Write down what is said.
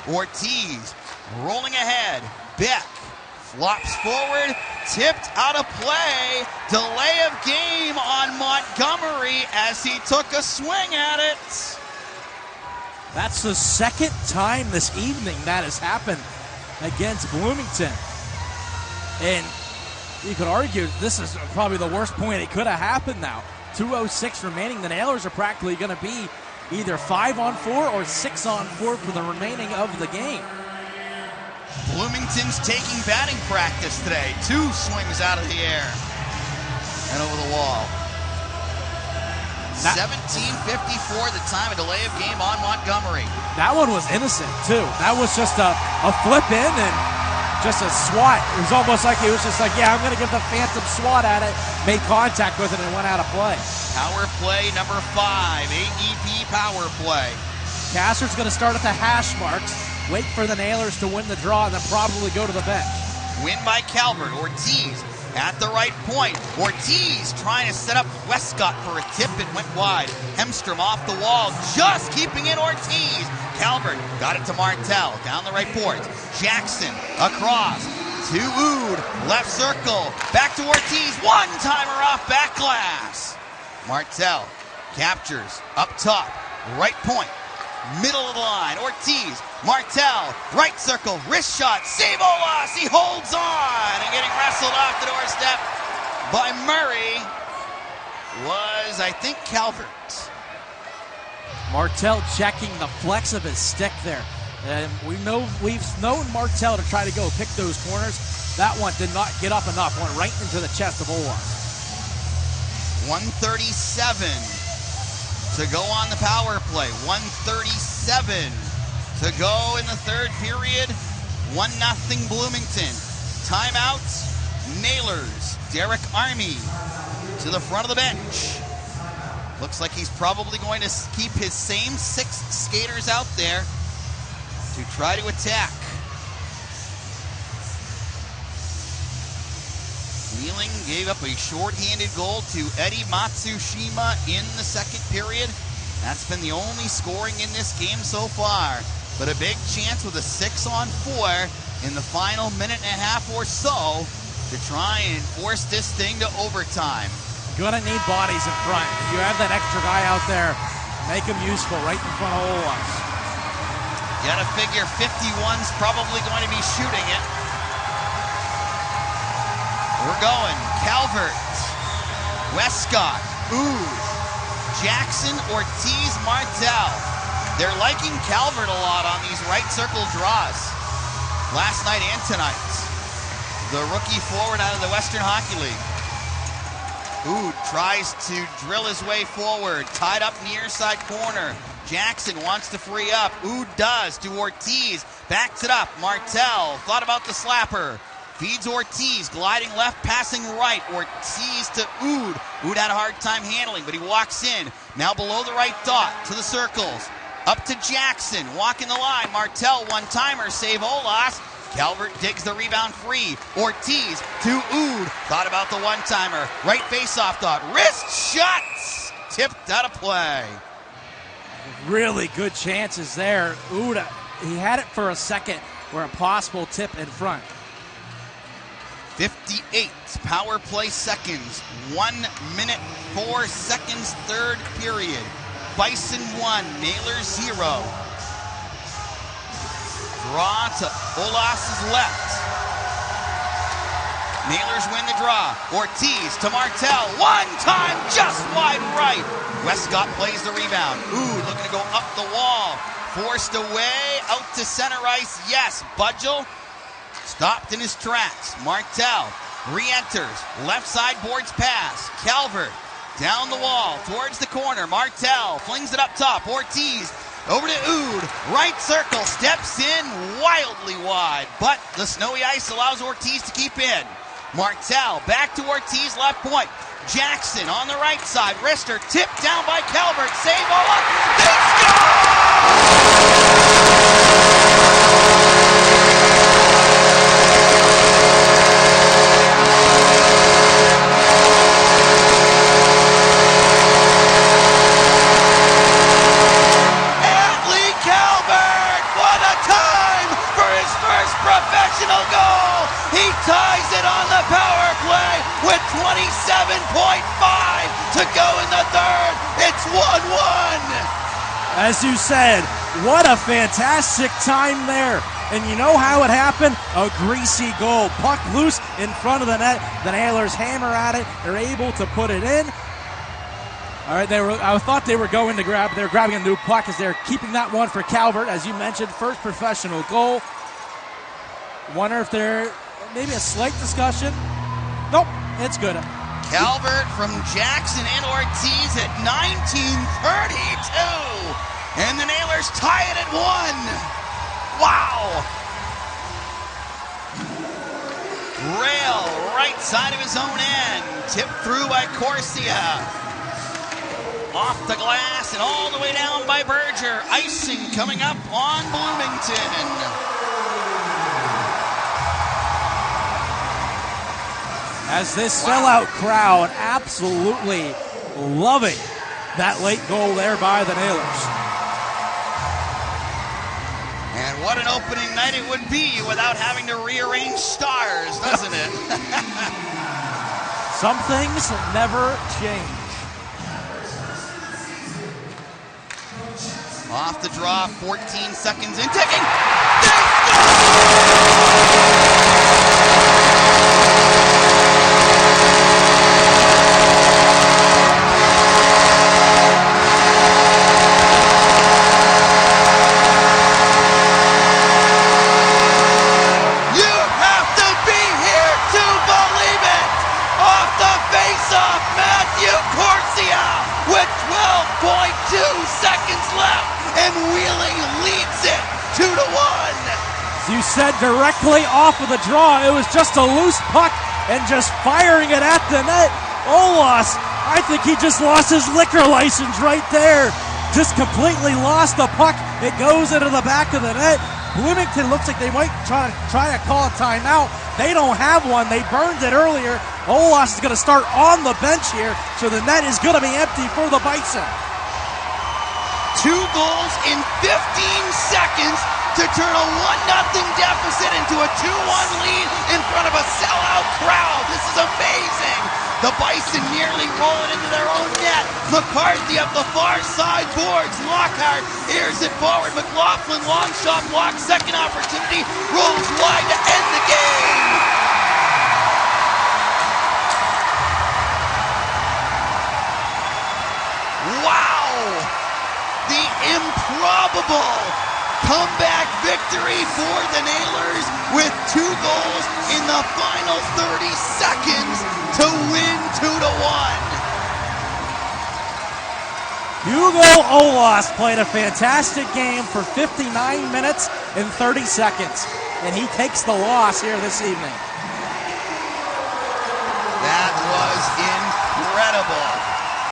Ortiz rolling ahead. Beck flops forward, tipped out of play. Delay of game on Montgomery as he took a swing at it. That's the second time this evening that has happened against Bloomington. And you could argue this is probably the worst point it could have happened now. 2:06 remaining. The Nailers are practically going to be either 5-on-4 or 6-on-4 for the remaining of the game. Bloomington's taking batting practice today. 2 swings out of the air and over the wall. 17:54 the time, a delay of game on Montgomery. That one was innocent, too. That was just a flip in and just a swat. It was almost like he was just like, yeah, I'm going to give the phantom swat at it, made contact with it, and went out of play. Power play number 5, AEP power play. Casser's going to start at the hash marks, wait for the Nailers to win the draw, and then probably go to the bench. Win by Calvert. Ortiz at the right point. Ortiz trying to set up Westcott for a tip. It went wide. Hemstrom off the wall, just keeping in Ortiz. Calvert got it to Martell down the right boards. Jackson across to Oud. Left circle. Back to Ortiz. One-timer off back glass. Martell captures up top. Right point. Middle of the line. Ortiz. Martell, right circle, wrist shot, save Olas, he holds on, and getting wrestled off the doorstep by Murray was, I think, Calvert. Martell checking the flex of his stick there. And we've known Martell to try to go pick those corners. That one did not get up enough, went right into the chest of Olas. 1:37 to go on the power play, 1:37 to go in the third period. 1-0 Bloomington. Timeouts, Nailers. Derek Army to the front of the bench. Looks like he's probably going to keep his same 6 skaters out there to try to attack. Wheeling gave up a short-handed goal to Eddie Matsushima in the second period. That's been the only scoring in this game so far. But a big chance with a 6-on-4 in the final minute and a half or so to try and force this thing to overtime. Gonna need bodies in front. If you have that extra guy out there, make him useful right in front of Olas. You gotta figure 51's probably going to be shooting it. We're going. Calvert, Westcott, Oud, Jackson, Ortiz, Martell. They're liking Calvert a lot on these right circle draws. Last night and tonight. The rookie forward out of the Western Hockey League. Oud tries to drill his way forward. Tied up near side corner. Jackson wants to free up. Oud does to Ortiz. Backs it up. Martell thought about the slapper. Feeds Ortiz, gliding left, passing right. Ortiz to Oud. Oud had a hard time handling, but he walks in. Now below the right dot to the circles. Up to Jackson, walking the line. Martell, one-timer, save Olas. Calvert digs the rebound free. Ortiz to Oud. Thought about the one-timer. Right face-off thought. Wrist shots! Tipped out of play. Really good chances there. Oud, he had it for a second where a possible tip in front. 58 power play seconds. 1 minute, 4 seconds, third period. Bison 1, Nailers 0. Draw to Olas' left. Nailers win the draw. Ortiz to Martell. One time, just wide right. Westcott plays the rebound. Ooh, looking to go up the wall. Forced away, out to center ice. Yes, Budgel stopped in his tracks. Martell re-enters. Left side boards pass. Calvert down the wall towards the corner. Martell flings it up top. Ortiz over to Oud. Right circle. Steps in wildly wide. But the snowy ice allows Ortiz to keep in. Martell back to Ortiz, left point. Jackson on the right side. Wrister tipped down by Calvert. Save all up. They Calvert, what a time! professional goal. He ties it on the power play with 27.5 to go in the third. It's 1-1. As you said, what a fantastic time there. And you know how it happened? A greasy goal. Puck loose in front of the net. The Nailers hammer at it. They're able to put it in. All right, I thought they were going to grab. They're grabbing a new puck as they're keeping that one for Calvert, as you mentioned, first professional goal. Wonder if there maybe a slight discussion. Nope, it's good. Calvert from Jackson and Ortiz at 19:32, and the Nailers tie it at 1. Wow! Rail right side of his own end, tipped through by Corsia. Off the glass and all the way down by Berger. Icing coming up on Bloomington. As this sellout crowd absolutely loving that late goal there by the Nailers. And what an opening night it would be without having to rearrange stars, doesn't it? Some things never change. Off the draw, 14 seconds in, ticking. You have to be here to believe it. Off the face-off, Matthew Corsia with 12.2 seconds left. And Wheeling leads it 2-1. As you said, directly off of the draw, it was just a loose puck and just firing it at the net. Olas, I think he just lost his liquor license right there. Just completely lost the puck. It goes into the back of the net. Bloomington looks like they might try to call a timeout. They don't have one. They burned it earlier. Olas is going to start on the bench here, so the net is going to be empty for the Bison. 2 goals in 15 seconds to turn a 1-0 deficit into a 2-1 lead in front of a sellout crowd. This is amazing. The Bison nearly roll it into their own net. McCarthy up the far side boards. Lockhart airs it forward. McLaughlin long shot blocked. Second opportunity. Rolls wide to end the game. Wow! The improbable comeback victory for the Nailers with 2 goals in the final 30 seconds to win 2-1. Hugo Olas played a fantastic game for 59 minutes and 30 seconds, and he takes the loss here this evening. That was incredible.